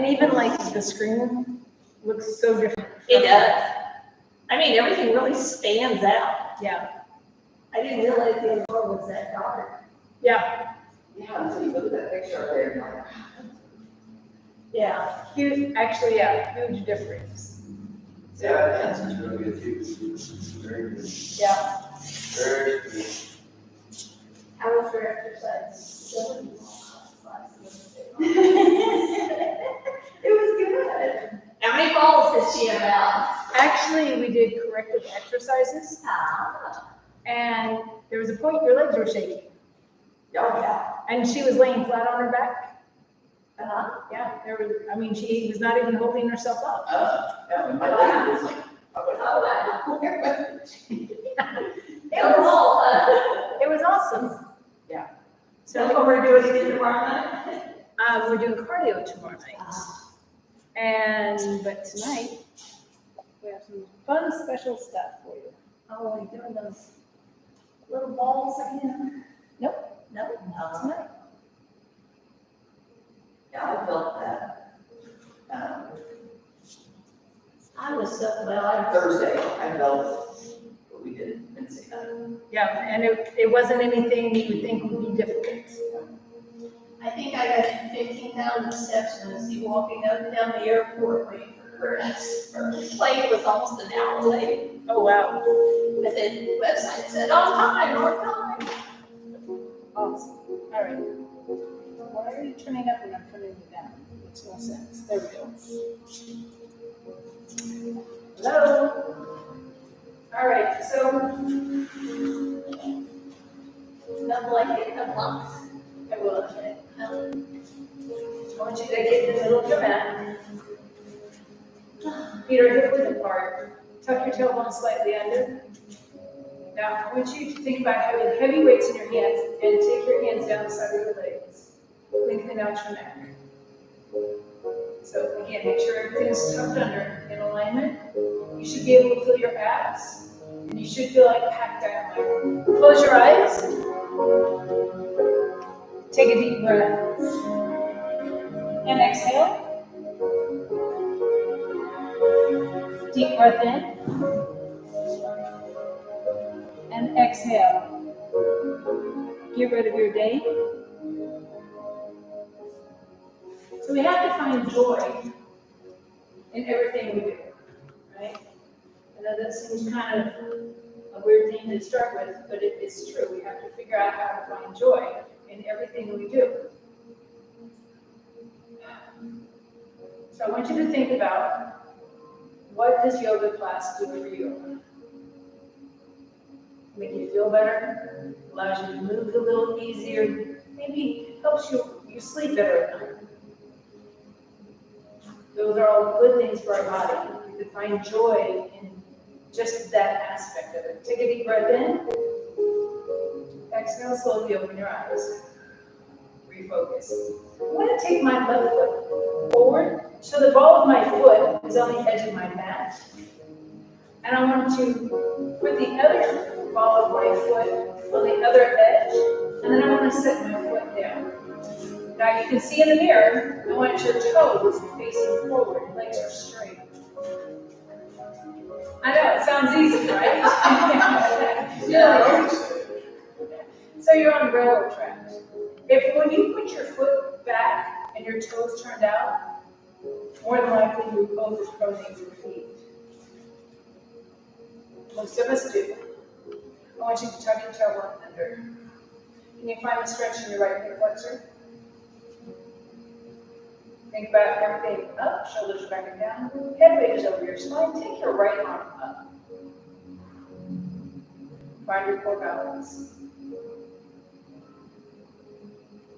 And even like the screen looks so different. It does. I mean, everything really stands out. Yeah. I didn't realize the floor was that dark. Yeah. Yeah, so you look at that picture up there and you're like, Yeah. Huge, actually, yeah, huge difference. Yeah, that's just really good too. Very good. Yeah. Very good. How was your exercise? it was good. How many balls did she have out? Actually, we did corrective exercises, and there was a point your legs were shaking, Oh, yeah. and she was laying flat on her back. Uh-huh. Yeah, there was. I mean, she was not even holding herself up. Yeah, and my leg was like, Oh, wow. It was awesome. Yeah. So what we're doing again tomorrow night? We're doing cardio tomorrow night, but tonight we have some fun special stuff for you. Oh, we're doing those little balls again? Nope, No? tonight. yeah, I felt that. I was so, well, I was. Thursday, I felt what we did Wednesday night. Yeah, and it wasn't anything you would think would be difficult. I think I got in 15,000 steps and was walking up and down the airport waiting for her. Her flight was almost an hour late. Oh, wow. But then the website said, on time. Awesome. All right. Why are you turning up when I'm turning you down? Makes no sense. There we go. Hello. All right. So, Nothing like it, a month. I will. I want you to get in the middle of your mat. Feet are hip width apart. Tuck your tailbone slightly under. Now, I want you to think about having heavy weights in your hands and take your hands down the side of your legs. Lengthen out your neck. So again, make sure everything's tucked under in alignment. You should be able to feel your abs, and you should feel like packed dynamite. Close your eyes. Take a deep breath. And exhale. Deep breath in. And exhale. Get rid of your day. So we have to find joy in everything we do, right? I know that seems kind of a weird thing to start with, but it's true. We have to figure out how to find joy in everything we do. So I want you to think about, what does yoga class do for you? Make you feel better, allows you to move a little easier, maybe helps you sleep better at night. Those are all good things for our body. You can find joy in just that aspect of it. Take a deep breath in. Exhale, slowly open your eyes. Refocus. I want to take my left foot forward, so the ball of my foot is on the edge of my mat. And I want to put the other ball of my foot on the other edge, and then I want to set my foot down. Now you can see in the mirror, I want your toes facing forward, legs are straight. I know, it sounds easy, right? Yeah. So you're on railroad tracks. When you put your foot back and your toes turned out, more than likely you both is pronate your feet. Most of us do. I want you to tuck your tailbone under. Can you find the stretch in your right hip flexor? Think about everything up, shoulders back and down. Head weight is over your spine. Take your right arm up. Find your core balance.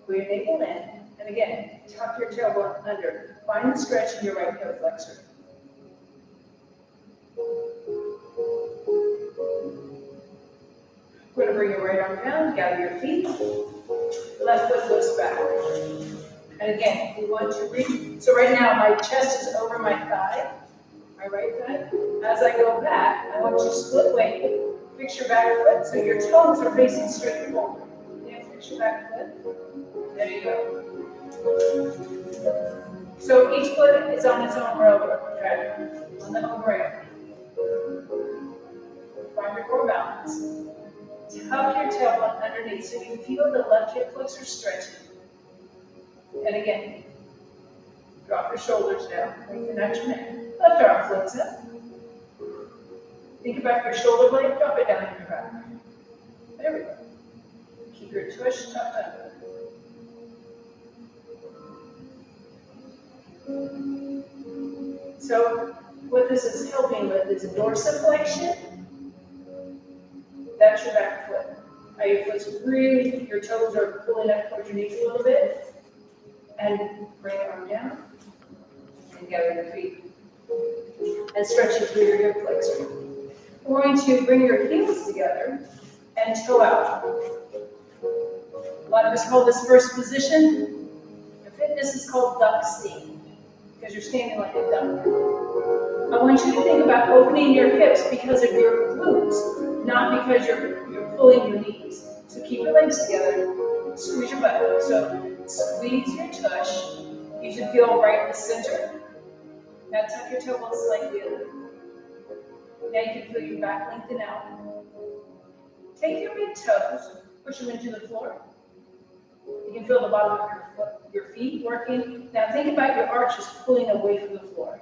Pull your navel in. And again, tuck your tailbone under. Find the stretch in your right hip flexor. We're going to bring your right arm down, gather your feet. Left foot goes back. And again, we want to reach. So right now, my chest is over my thigh, my right thigh. As I go back, I want you to split weight. Fix your back foot so your toes are facing straight forward. Yeah, fix your back foot. There you go. So each foot is on its own roller, okay? On the home rail. Find your core balance. Tuck your tailbone underneath so you feel the left hip flexor stretching. And again, drop your shoulders down, lengthen out your neck. Left arm floats up. Think about your shoulder blade, drop it down in your back. There we go. Keep your tush tucked under. So what this is helping with is dorsiflexion. That's your back foot. Now your foot's really, your toes are pulling up towards your knees a little bit. And bring your arm down. And gather your feet. And stretch it through your hip flexor. We're going to bring your heels together and toe out. A lot of us call this first position. In fitness is called duck stand, because you're standing like a duck. I want you to think about opening your hips because of your glutes, not because you're pulling your knees. So keep your legs together, squeeze your butt. So squeeze your tush. You should feel right in the center. Now tuck your tailbone slightly under. Now you can feel your back lengthen out. Take your big toes, push them into the floor. You can feel the bottom of your foot, your feet working. Now think about your arches pulling away from the floor.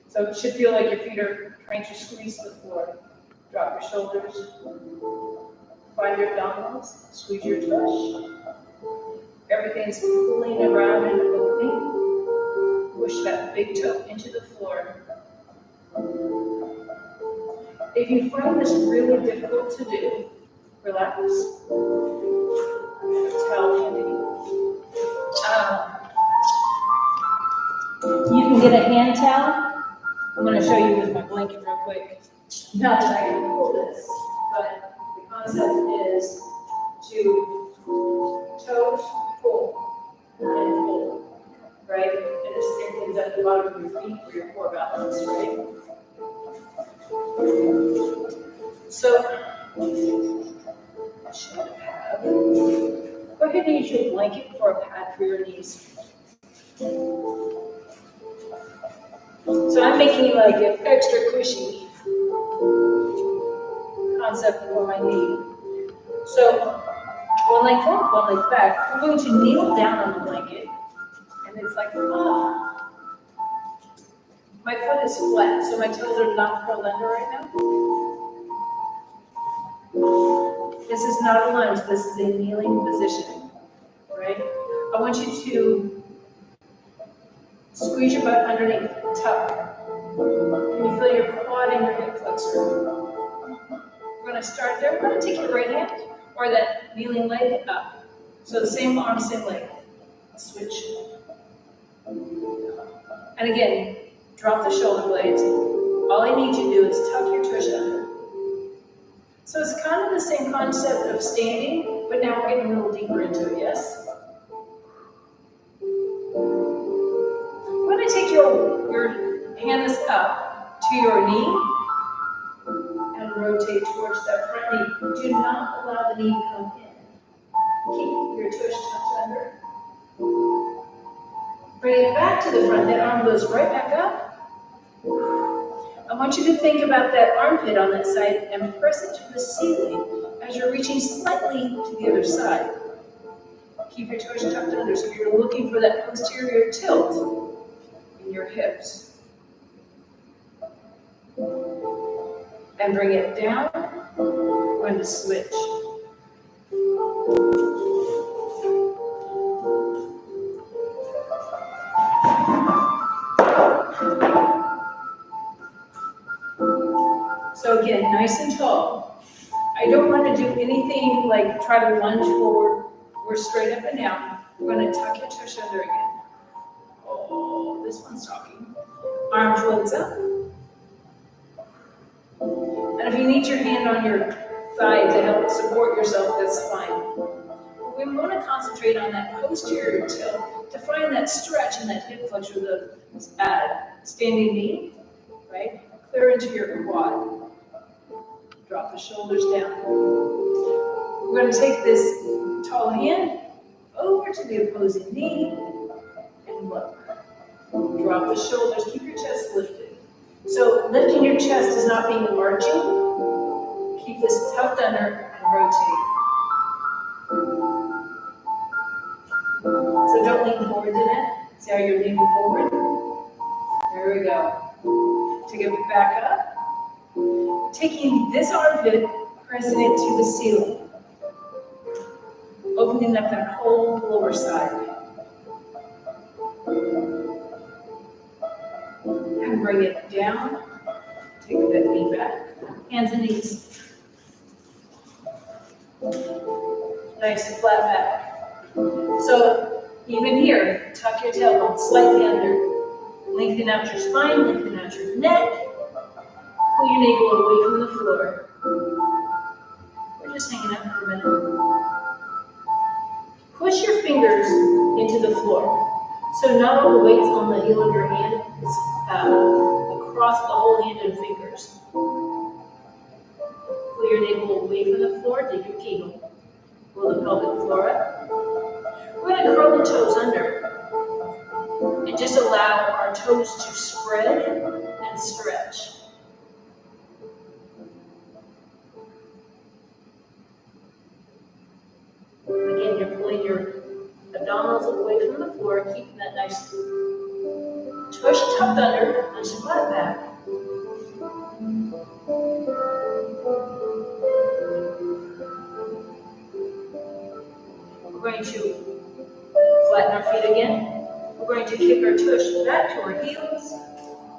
So it should feel like your feet are trying to squeeze the floor. Drop your shoulders. Find your abdominals. Squeeze your tush. Everything's pulling around and opening. Push that big toe into the floor. If you find this really difficult to do, relax. Towel handy. You can get a hand towel. I'm going to show you with my blanket real quick. Not that I can pull this, but the concept is to toes pull and pull, right? And this everything's at the bottom of your feet for your core balance, right? So, I should have. Go ahead and use your blanket for a pad for your knees. So I'm making like an extra cushy concept for my knee. So one leg forward, one leg back. I'm going to kneel down on the blanket, and it's like, ah. My foot is flat, so my toes are not curled under right now. This is not a lunge, this is a kneeling position, right? I want you to squeeze your butt underneath, tuck. Can you feel your quad and your hip flexor? We're going to start there. We're going to take your right hand or that kneeling leg up. So the same arm, same leg. Switch. And again, drop the shoulder blades. All I need you to do is tuck your tush under. So it's kind of the same concept of standing, but now we're getting a little deeper into it, yes? We're going to take your hand that's up to your knee and rotate towards that front knee. Do not allow the knee to come in. Keep your tush tucked under. Bring it back to the front. That arm goes right back up. I want you to think about that armpit on that side and press it to the ceiling as you're reaching slightly to the other side. Keep your toes tucked under so you're looking for that posterior tilt in your hips. And bring it down. We're going to switch. So again, nice and tall. I don't want to do anything like try to lunge forward. We're straight up and down. We're going to tuck your tush under again. Oh, this one's talking. Arm floats up. And if you need your hand on your thigh to help support yourself, that's fine. We want to concentrate on that posterior tilt to find that stretch in that hip flexor, the standing knee, right? Clear into your quad. Drop the shoulders down. We're going to take this tall hand over to the opposing knee and look. Drop the shoulders, keep your chest lifted. So lifting your chest is not being arching. Keep this tucked under and rotate. So don't lean forward to that. See how you're leaning forward? There we go. Take it back up. Taking this armpit, pressing it to the ceiling. Opening up that whole lower side. And bring it down. Take that knee back. Hands and knees. Nice and flat back. So even here, tuck your tailbone slightly under. Lengthen out your spine, lengthen out your neck. Pull your navel away from the floor. We're just hanging out for a minute. Push your fingers into the floor. So not all the weight's on the heel of your hand, it's across the whole hand and fingers. Pull your navel away from the floor, dig your kegel. Pull the pelvic floor up. We're going to curl the toes under. And just allow our toes to spread and stretch. Again, you're pulling your abdominals away from the floor, keeping that nice tush tucked under, nice and flat back. We're going to flatten our feet again. We're going to kick our tush back to our heels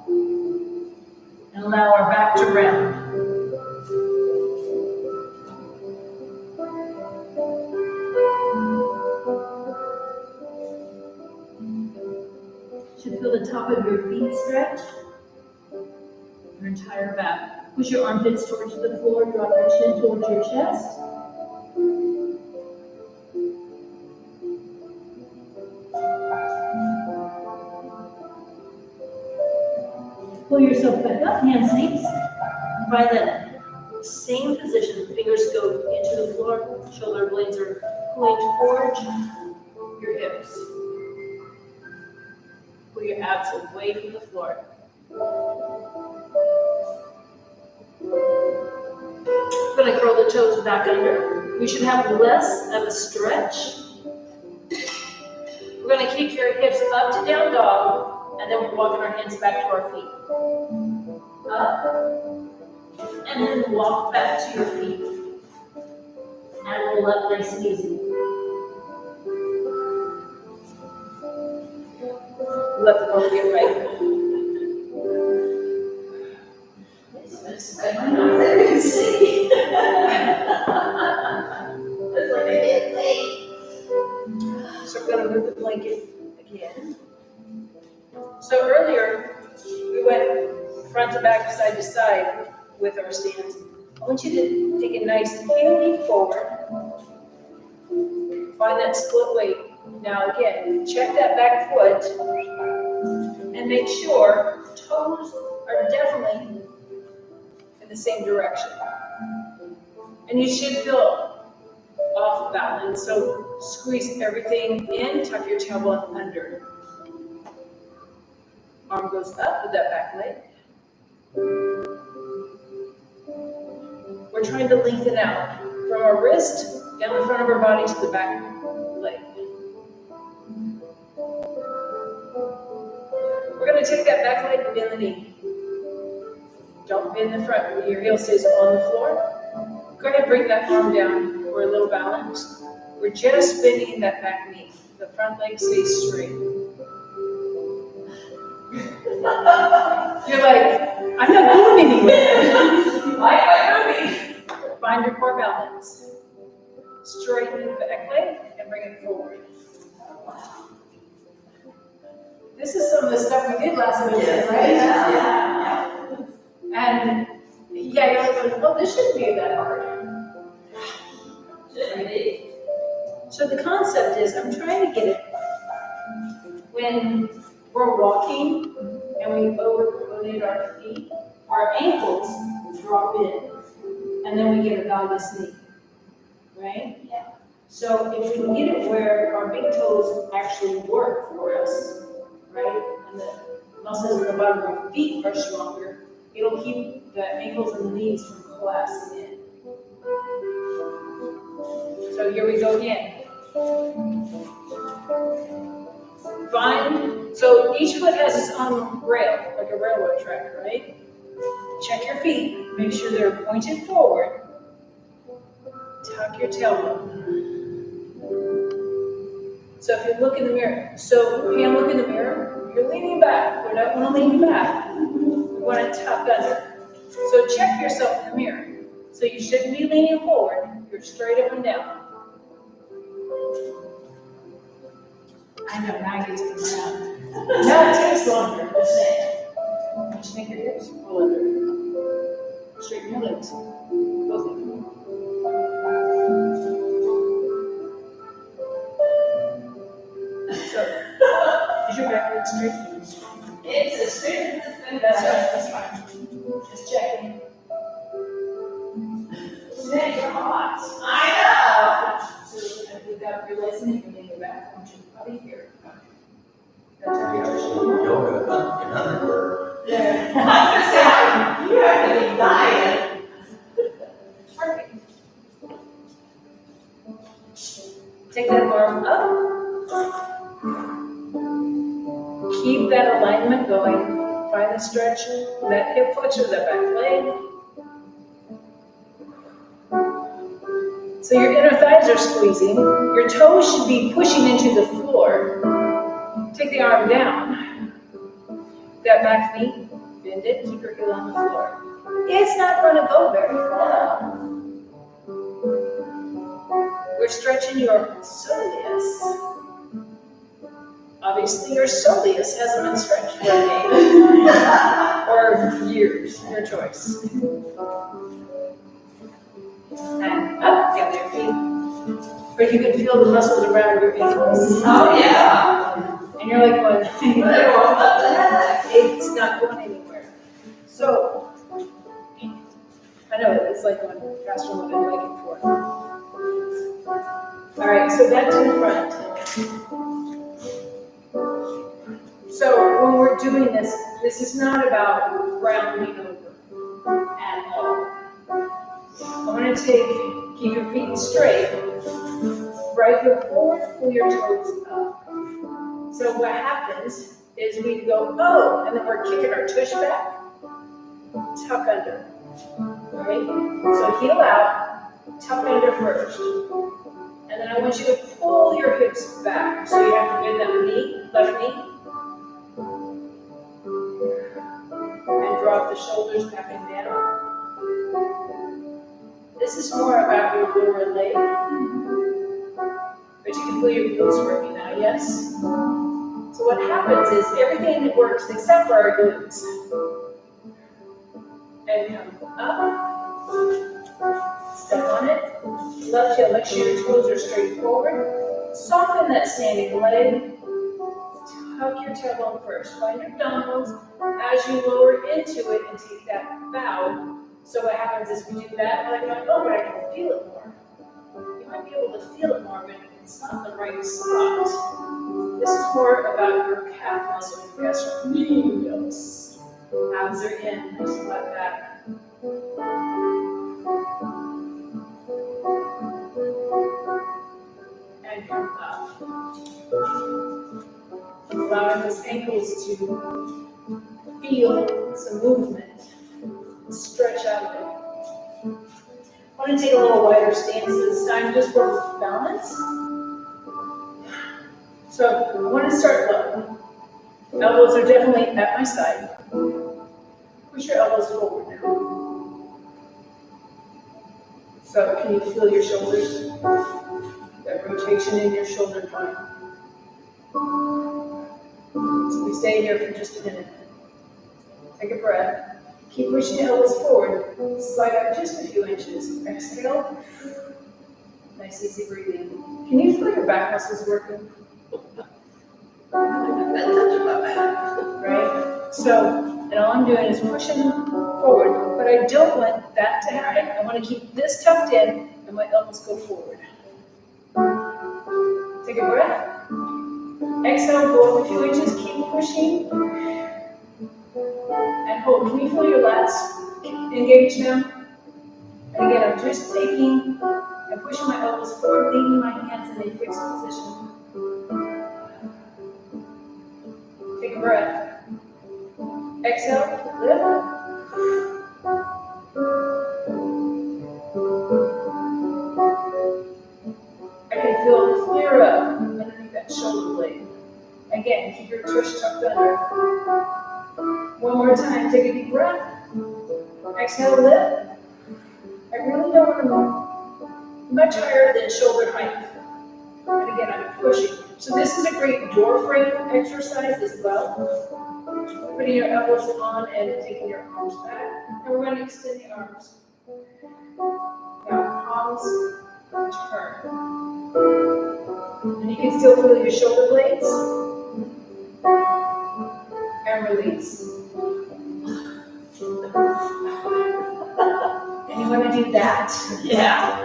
and allow our back to round. You should feel the top of your feet stretch, your entire back. Push your armpits towards the floor, drop your chin towards your chest. Pull yourself back up, hands, knees. Find that same position. Fingers go into the floor. Shoulder blades are pulling towards your hips. Pull your abs away from the floor. We're going to curl the toes back under. We should have less of a stretch. We're going to kick your hips up to down dog. And then we're walking our hands back to our feet. Up. And then walk back to your feet. And roll up nice and easy. Let the ball get right. That's good. I can see. That's what I did say. So we're going to move the blanket again. So earlier, we went front to back, side to side with our stance. I want you to take a nice heel leap forward. Find that split weight. Now again, check that back foot and make sure toes are definitely in the same direction. And you should feel off balance, so squeeze everything in, tuck your tailbone under. Arm goes up with that back leg. We're trying to lengthen out from our wrist down the front of our body to the back leg. We're going to take that back leg and bend the knee. Don't bend the front. Your heel stays on the floor. Go ahead and bring that arm down for a little balance. We're just bending that back knee. The front leg stays straight. You're like, I'm not going anywhere. Why am I moving? Find your core balance. Straighten the back leg and bring it forward. This is some of the stuff we did last week, right? Yeah. And yeah, you're like, well, this shouldn't be that hard. Shouldn't be. So the concept is, I'm trying to get it when we're walking and we overpronate our feet, our ankles drop in, and then we get a vagus knee, right? Yeah. So if we can get it where our big toes actually work for us, right? and the muscles in the bottom of your feet are stronger, it'll keep the ankles and the knees from collapsing in. So here we go again. So each foot has its own rail, like a railroad track, right? Check your feet, make sure they're pointed forward. Tuck your tailbone. So if you look in the mirror, so Pam, look in the mirror, you're leaning back. We don't want to lean back. We want to tuck under. So check yourself in the mirror. So you shouldn't be leaning forward, you're straight up and down. I know, now I get to come around. Now it takes longer, just saying. Don't you think your hips pull under? Straighten your legs. Both of them. So, is your back leg straight? It's as straight as it's been. That's fine. Just checking. Today you're hot. I So, without realizing it, you lean your back, I want you to probably here. We actually do yoga in underwear. There. know. I was gonna say, you have to be dying. Perfect. Take that arm up. Keep that alignment going. Find the stretch, that hip flexor, that back leg. So your inner thighs are squeezing. Your toes should be pushing into the floor. Take the arm down. That back knee, bend it, keep your heel on the floor. It's not going to go very far. We're stretching your soleus. Obviously, your soleus hasn't been stretched for a day or years, your choice. And up, gather your feet. Or you can feel the muscles around your ankles. Oh, yeah. And you're like, going, What the heck? it's not going anywhere. So, I know it's like going faster than what I'd like it for. All right, so back to the front. So when we're doing this, this is not about rounding over at all. I want to keep your feet straight, right heel forward, pull your toes up. So what happens is we go, oh, and then we're kicking our tush back, tuck under, right? So heel out, tuck under first. And then I want you to pull your hips back. So you have to bend that knee, left knee, and drop the shoulders back and down. This is more about your lower leg, but you can feel your glutes working now, yes? So what happens is everything works except for our glutes. And come up, step on it, left heel, make sure your toes are straight forward, soften that standing leg, tuck your tailbone first, find your abdominals as you lower into it and take that bow. So what happens is we do that, and I'm like, oh, but I can feel it more. You might be able to feel it more, but it's not the right spot. This is more about your calf muscle, your gastrocnemius. Abs are in, nice flat back. And come up. Allowing those ankles to feel some movement. Stretch out a bit. I want to take a little wider stance this time just for balance. So I want to start low. Elbows are definitely at my side. Push your elbows forward now. So can you feel your shoulders? That rotation in your shoulder joint. So we stay here for just a minute. Take a breath. Keep pushing the elbows forward. Slide up just a few inches. Exhale. Nice, easy breathing. Can you feel your back muscles working? Right? So, and all I'm doing is pushing forward, but I don't want that to happen. I want to keep this tucked in and my elbows go forward. Take a breath. Exhale, go over 2 inches, keep pushing. And hold. Can you feel your lats engage now? And again, I'm just taking and pushing my elbows forward, leaving my hands in a fixed position. Take a breath. Exhale, lift. I can feel clear up underneath that shoulder blade. Again, keep your tush tucked under. One more time, take a deep breath. Exhale, lift. I really don't want to move much higher than shoulder height. And again, I'm pushing. So this is a great door frame exercise as well. Putting your elbows on and taking your arms back. And we're going to extend the arms. Now, palms turn. And you can still feel your shoulder blades. And release. And you want to do that. Yeah.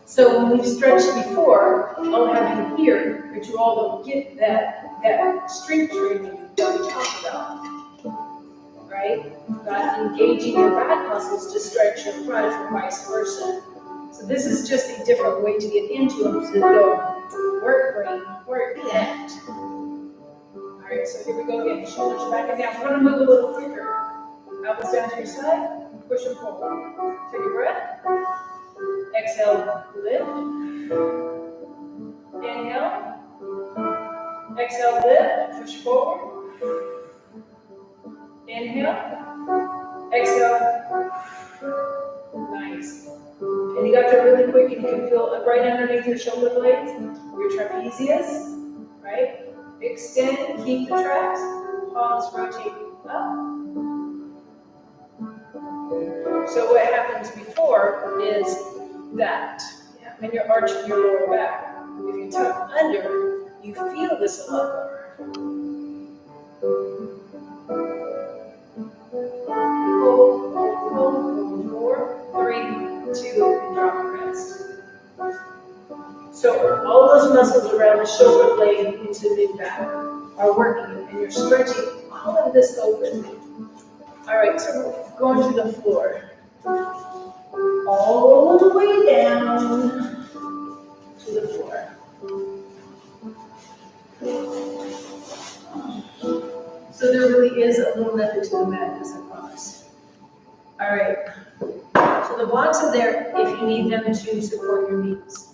So when we've stretched before, I'll have you here, but you all don't get that strength training that we talked about, right? About engaging your back muscles to stretch your front or vice versa. So this is just a different way to get into them to go work brain, work connect. All right, so here we go again. Shoulders back and down. We're going to move a little quicker. Elbows down to your side, push them forward. Take a breath. Exhale, lift. Inhale. Exhale, lift. Push forward. Inhale. Exhale. Nice. And you got there really quick, and you can feel it right underneath your shoulder blades, your trapezius, right? Extend, keep the traps. Palms rotate up. So what happens before is that when you're arching your lower back, if you tuck under, you feel this a lot more. Hold, 4, 3, 2, and drop and rest. So all those muscles around the shoulder blade into the mid-back are working, and you're stretching all of this open. All right, so we're going to the floor. All the way down to the floor. So there really is a little method to the madness, I promise. All right, so the blocks are there if you need them to support your knees.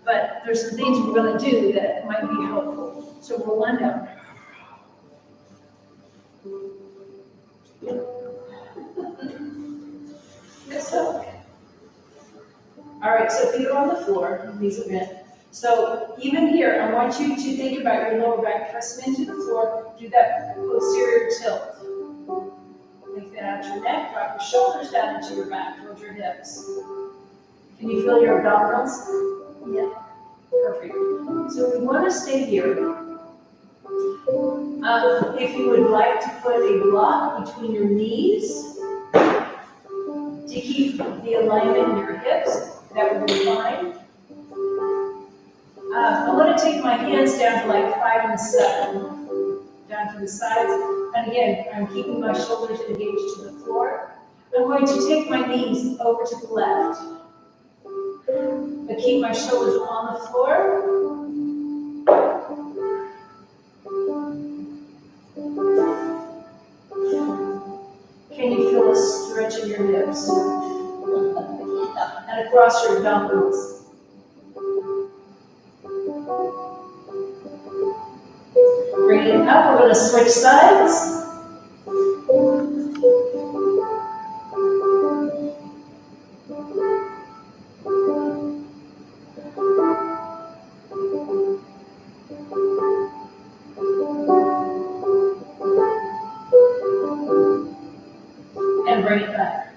But there's some things we're going to do that might be helpful. So roll on down. So, all right, so feet are on the floor, knees are bent. So even here, I want you to think about your lower back, press them into the floor, do that posterior tilt. Lengthen out your neck, drop your shoulders down into your back, towards your hips. Can you feel your abdominals? Yeah, perfect. So we want to stay here. If you would like to put a block between your knees, to keep the alignment in your hips, that would be fine. I'm going to take my hands down to like 5 and 7, down to the sides. And again, I'm keeping my shoulders engaged to the floor. I'm going to take my knees over to the left. But keep my shoulders on the floor. Can you feel a stretch in your hips? And across your abdominals. Bring it up, we're going to switch sides. And bring it back.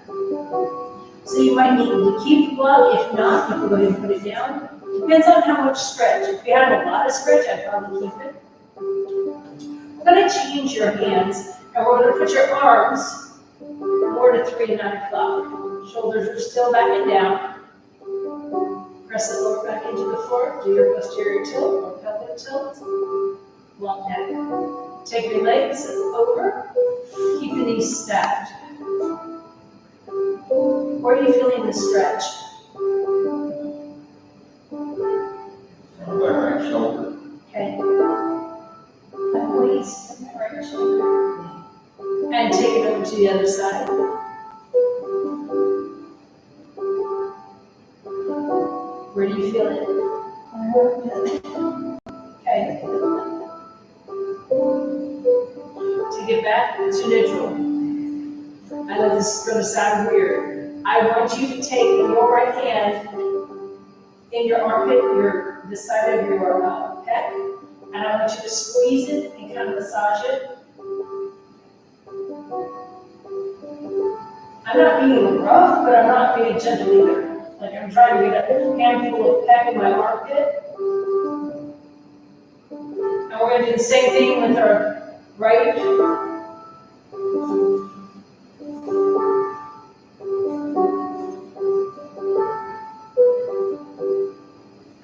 So you might need to keep the block. If not, you can go ahead and put it down. Depends on how much stretch. If you have a lot of stretch, I'd probably keep it. We're going to change your hands, and we're going to put your arms more to 3 to 9 o'clock. Shoulders are still back and down. Press the lower back into the floor. Do your posterior tilt or pelvic tilt. Long neck. Take your legs over. Keep the knees stacked. Where are you feeling the stretch? My right shoulder. Okay. My waist and my right shoulder. And take it over to the other side. Where do you feel it? Okay. Take it back to neutral. I know this is going to sound weird. I want you to take your right hand in your armpit, the side of your pec, and I want you to squeeze it and kind of massage it. I'm not being rough, but I'm not being gentle either. Like I'm trying to get a handful of pec in my armpit. And we're going to do the same thing with our right.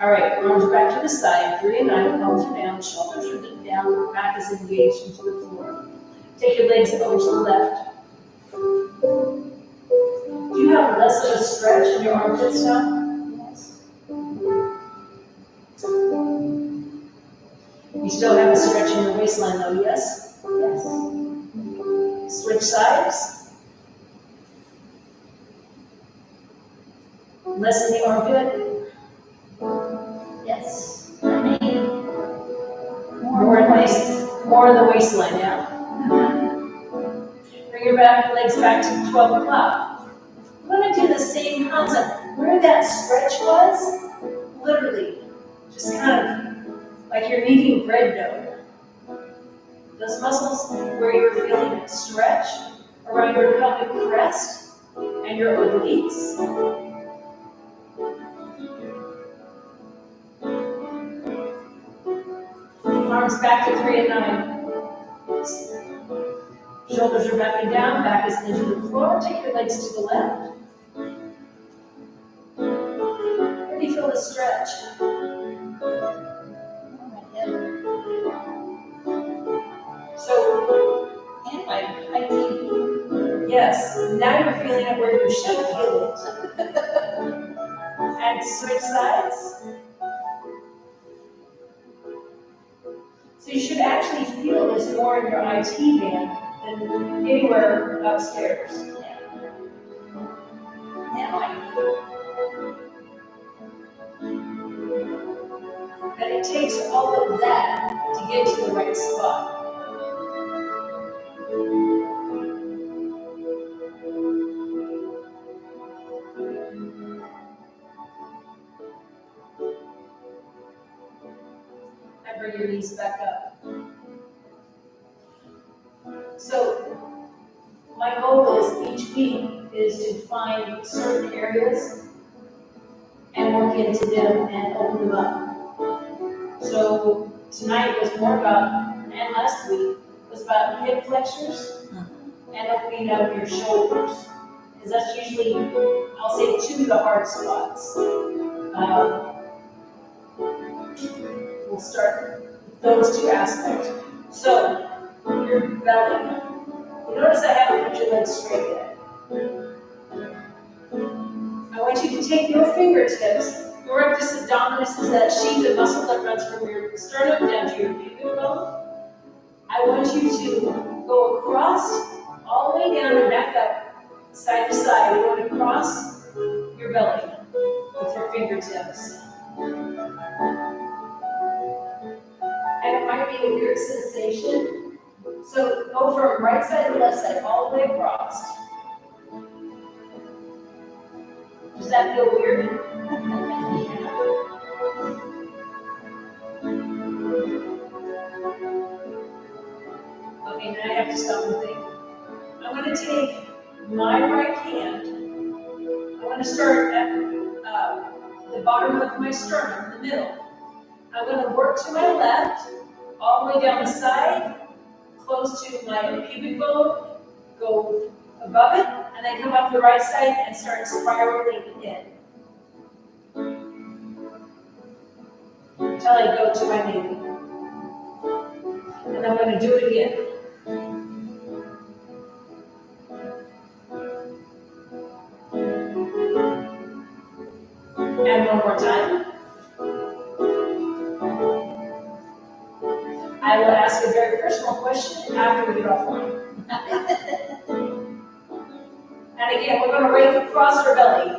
All right, arms back to the side, 3 and 9, palms are down, shoulders are down, back is engaged into the floor. Take your legs over to the left. Do you have less of a stretch in your armpits now? Yes. You still have a stretch in your waistline though, yes? Yes. Switch sides. Less in the armpit. Yes. More in the waistline now. Bring your legs back to 12 o'clock. We're going to do the same concept. Where that stretch was, literally, just kind of like you're kneading bread dough. Those muscles where you're feeling it stretch around your pelvic crest and your obliques. Arms back to 3 and 9. Shoulders are backing down, back is into the floor. Take your legs to the left. Where do you feel the stretch? So, And my teeth. yes, now you're feeling it where you should feel it. And switch sides. So you should actually feel this more in your IT band than anywhere upstairs. Now And it takes all of that to get to the right spot. And bring your knees back up. So my goal is each week is to find certain areas and work into them and open them up. So tonight was more about, and last week was about hip flexors and opening up your shoulders. Because that's usually, I'll say, 2 of the hard spots. We'll start with those 2 aspects. So, your belly. You notice I haven't put your legs straight yet. I want you to take your fingertips. Your rectus abdominis is that sheath of muscle that runs from your sternum down to your pubic bone. I want you to go across, all the way down and back up, side to side. You're going across your belly with your fingertips. And it might be a weird sensation. So go from right side to left side, all the way across. Does that feel weird? Okay, now I have to stop and think. I'm going to take my right hand. I want to start at the bottom of my sternum, in the middle. I'm going to work to my left, all the way down the side, close to my pubic bone, go above it, and then come up the right side and start spiraling in. until I go to my navel. And I'm going to do it again. And one more time. I will ask a very personal question after we get offline. And again, we're going to rake across our belly.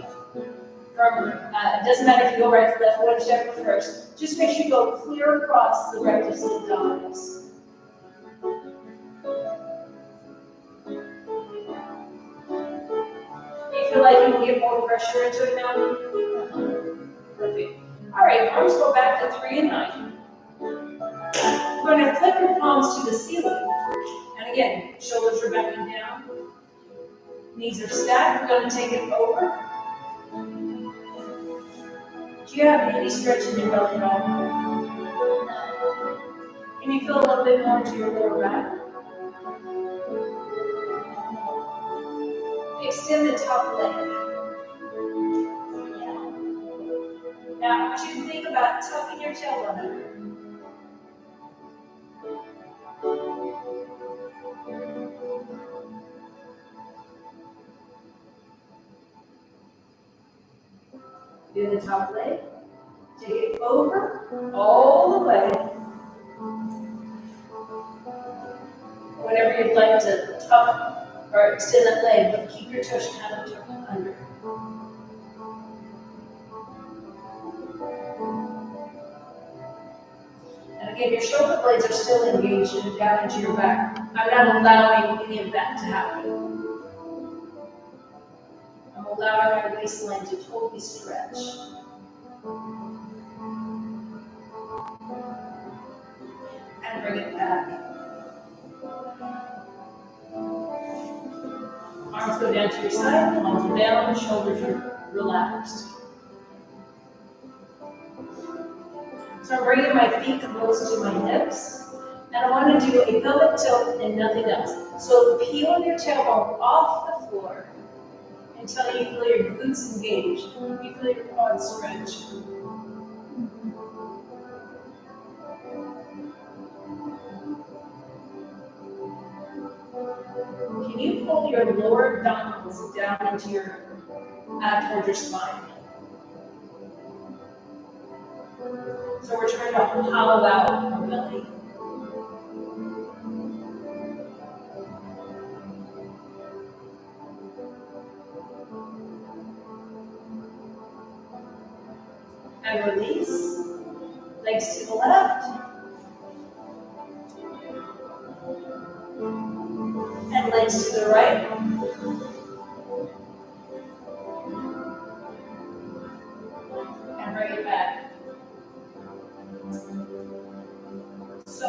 It doesn't matter if you go right to left, whichever first. Just make sure you go clear across the rectus abdominis. You feel like you can get more pressure into it now? Perfect. All right, arms go back to 3 and 9. We're going to flip your palms to the ceiling. And again, shoulders are backing down. Knees are stacked. We're going to take it over. Do you have any stretch in your belly at all? Can you feel a little bit more into your lower back? Extend the top leg. Now, I want you to think about tucking your tailbone under. Do the top leg. Take it over, all the way. Whenever you'd like to tuck or extend that leg, but keep your toes kind of tucked under. And again, your shoulder blades are still engaged and down into your back. I'm not allowing any of that to happen. I'm allowing my waistline to totally stretch. And bring it back. Arms go down to your side, palms are down, shoulders are relaxed. So I'm bringing my feet close to my hips, and I want to do a pelvic tilt and nothing else. So peel your tailbone off the floor until you feel your glutes engaged. You feel your quads stretch. Can you pull your lower abdominals down into your towards your spine? So we're trying to hollow out our belly. And release. Legs to the left. And legs to the right. And bring it back. So,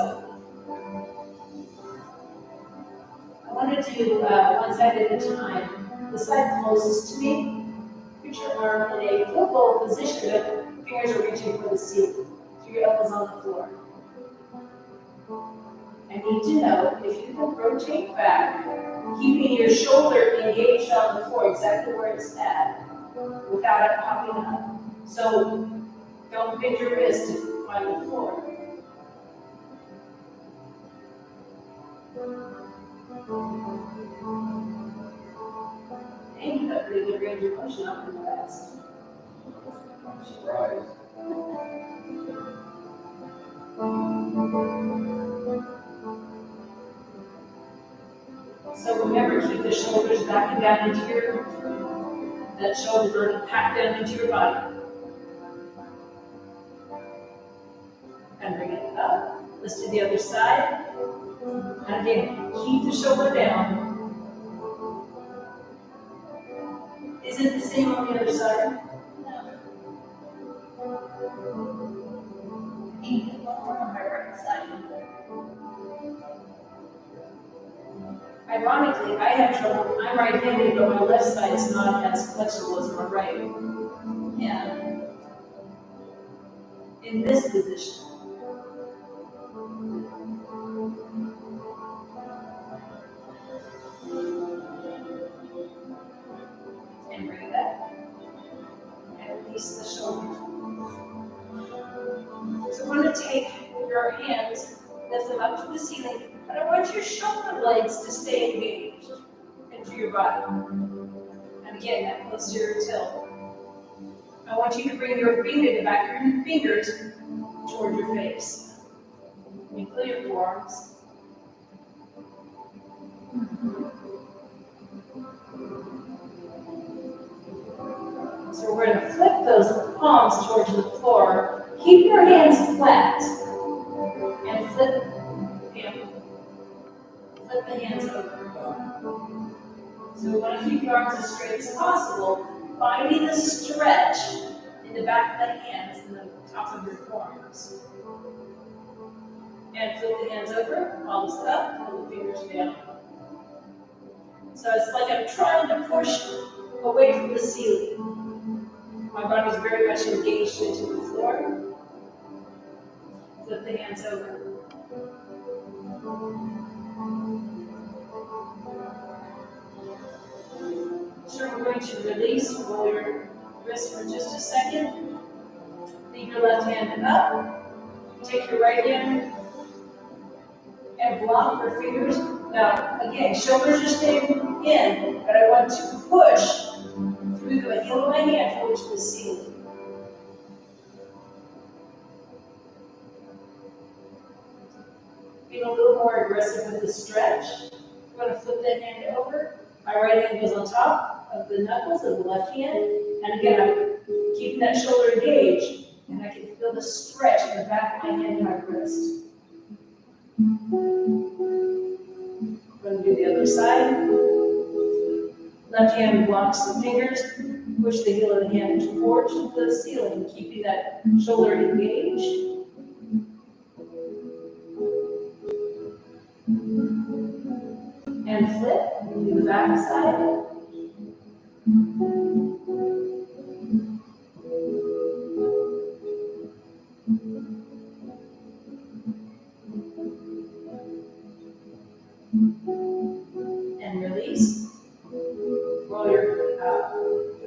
I want to do one side at a time. The side closest to me, put your arm in a football position, but fingers are reaching for the ceiling. So your elbows on the floor. I need to know if you can rotate back, keeping your shoulder engaged on the floor exactly where it's at, without it popping up. So don't bend your wrist to find the floor. And you have pretty good range of motion up in the last. I'm surprised. So remember, keep the shoulders back and down into your, that shoulder burden packed down into your body. And bring it up. Let's do the other side. And again, keep the shoulder down. Is it the same on the other side? Even more on my right side. Ironically, I have trouble. I'm right-handed, but my left side is not as flexible as my right. Yeah. In this position. And bring it back. And release the shoulders. So I want to take your hands, lift them up to the ceiling, and I want your shoulder blades to stay engaged into your body. And again, that posterior tilt. I want you to bring your finger, the back of your fingers, toward your face. And feel your forearms. So we're going to flip those palms towards the floor. Keep your hands flat. And flip the hands over. So we want to keep your arms as straight as possible, finding the stretch in the back of the hands and the top of your forearms. And flip the hands over, palms up, and the fingers down. So it's like I'm trying to push away from the ceiling. My body's very much engaged into the floor. Flip the hands over. Sure, we're going to release, roll your wrist for just a second. Leave your left hand up. Take your right hand and block your fingers. Now, again, shoulders are staying in, but I want to push through the heel of my hand towards the ceiling. Being a little more aggressive with the stretch. I'm going to flip that hand over. My right hand goes on top of the knuckles of the left hand. And again, I'm keeping that shoulder engaged. And I can feel the stretch in the back of my hand and my wrist. I'm going to do the other side. Left hand blocks the fingers. Push the heel of the hand towards the ceiling, keeping that shoulder engaged. And flip, do the back side. And release. Roll your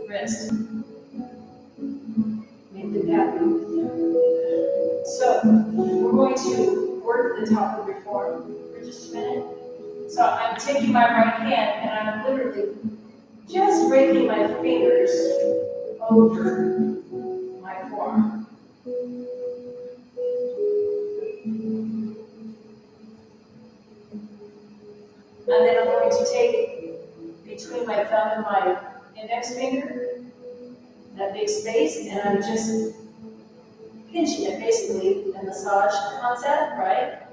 wrist. Make them happy. So, we're going to work the top of your forearm for just a minute. So I'm taking my right hand and I'm literally just raking my fingers over my forearm. And then I'm going to take between my thumb and my index finger, that big space, and I'm just pinching it, basically, a massage concept, right?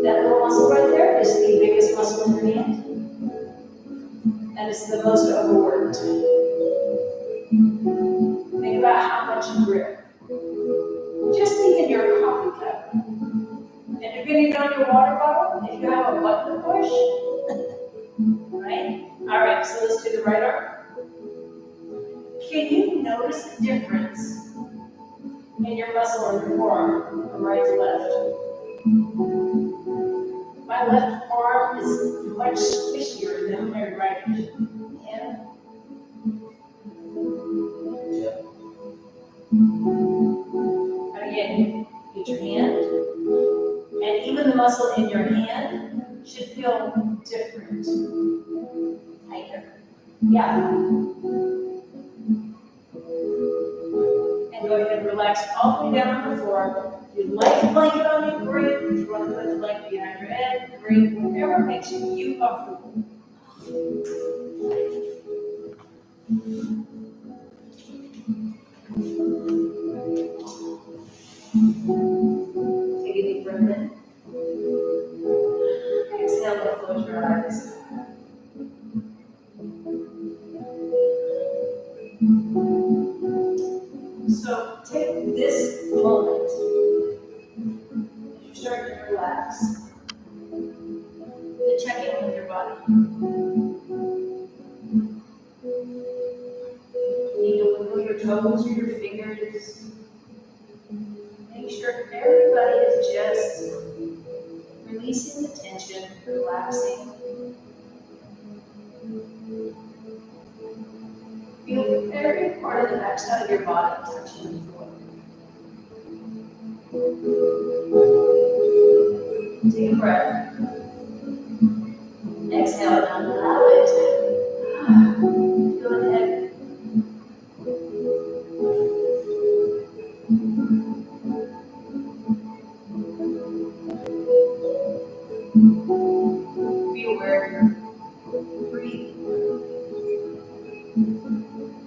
That little muscle right there is the biggest muscle in your hand, and it's the most overworked. Think about how much you grip. Just think in your coffee cup. And depending on your water bottle, if you have a button to push, right? All right, so let's do the right arm. Can you notice the difference in your muscle on your forearm from right to left? My left arm is much squishier than my right. Yeah. And again, get your hand, and even the muscle in your hand should feel different. Tighter. Yeah. And go ahead and relax all the way down on the floor. If you like a blanket on you, great. If you want to put the blanket behind your head, great. Whatever makes you comfortable. Take a deep breath in. Exhale and close your eyes. So take this moment as you start to relax to check in with your body. You need to wiggle your toes or your fingers. Make sure everybody is just releasing the tension, relaxing. Feel every part of the backside of your body touching the floor. Take a breath. Exhale and allow it. Feel heavy. Be aware of your breathing.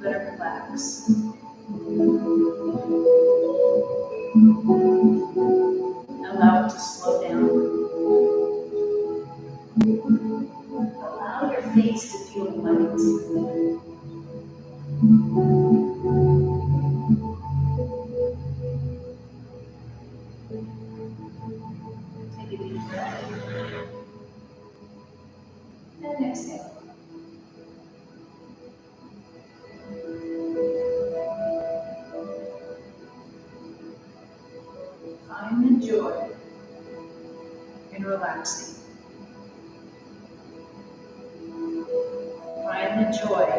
Let it relax. Allow it to slow down. Allow your face to feel light. Take a deep breath. And exhale. Find the joy in relaxing. Find the joy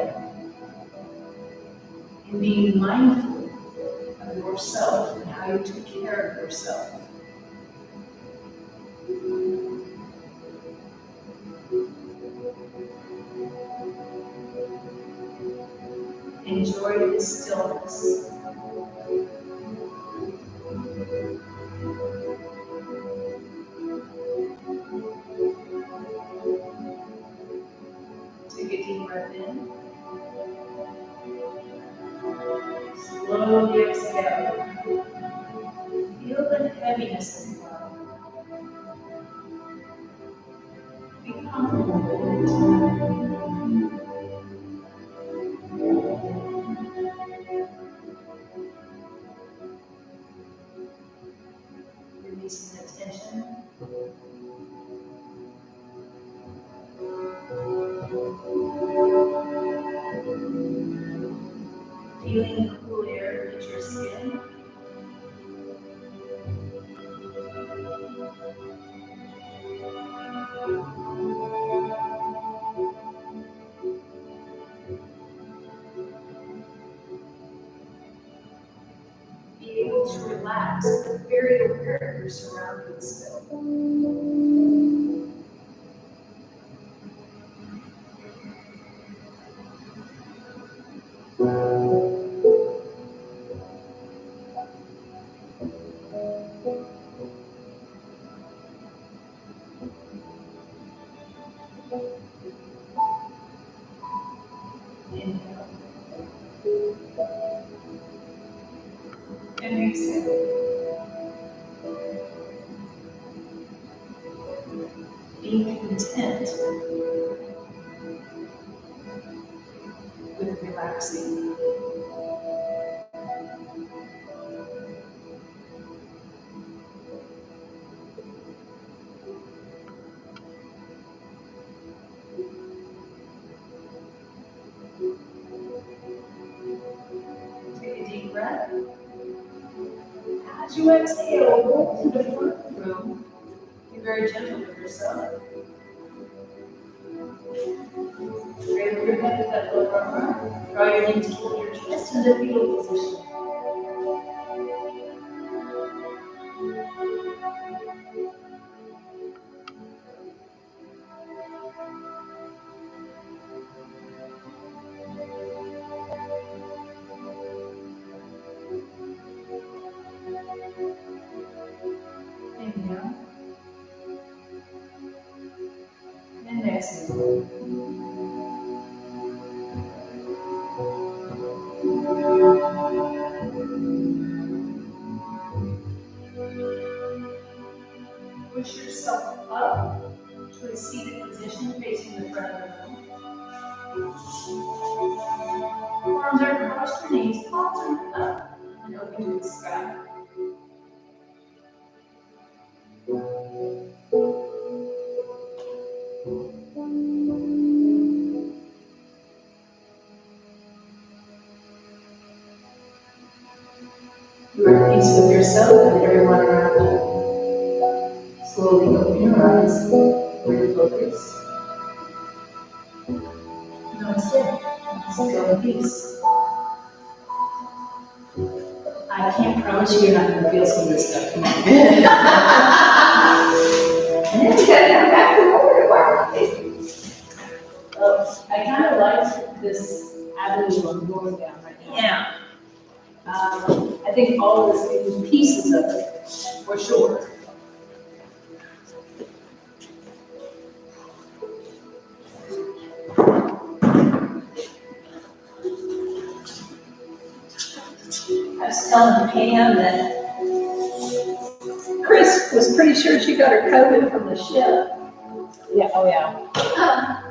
in being mindful of yourself and how you take care of yourself. Enjoy the stillness. Take a deep breath in. Slowly exhale. Feel the heaviness in the body. Be comfortable with it. Releasing the tension. Feeling the cool air hit your skin. Be able to relax, but very aware of your surroundings still. Inhale. And exhale. Be content with relaxing. Take a deep breath. As you exhale, roll to the front of the room. Be very gentle with yourself. Raise your head to that lower arm. Draw your knees toward your chest in the fetal position. Inhale. And exhale. Push yourself up to a seated position facing the front of the room. Arms are crossed, your knees, palms are up and open to the sky. You are at peace with yourself and everyone around you. Slowly open your eyes, refocus. Namaste. Just go in peace. I can't promise you you're not gonna feel some of this stuff come up. And then you gotta come back to order, I kind of like this avenue I'm going down right now. Yeah. I think all of this pieces of it, for sure. I was telling Pam that Chris was pretty sure she got her COVID from the ship. Yeah, oh yeah.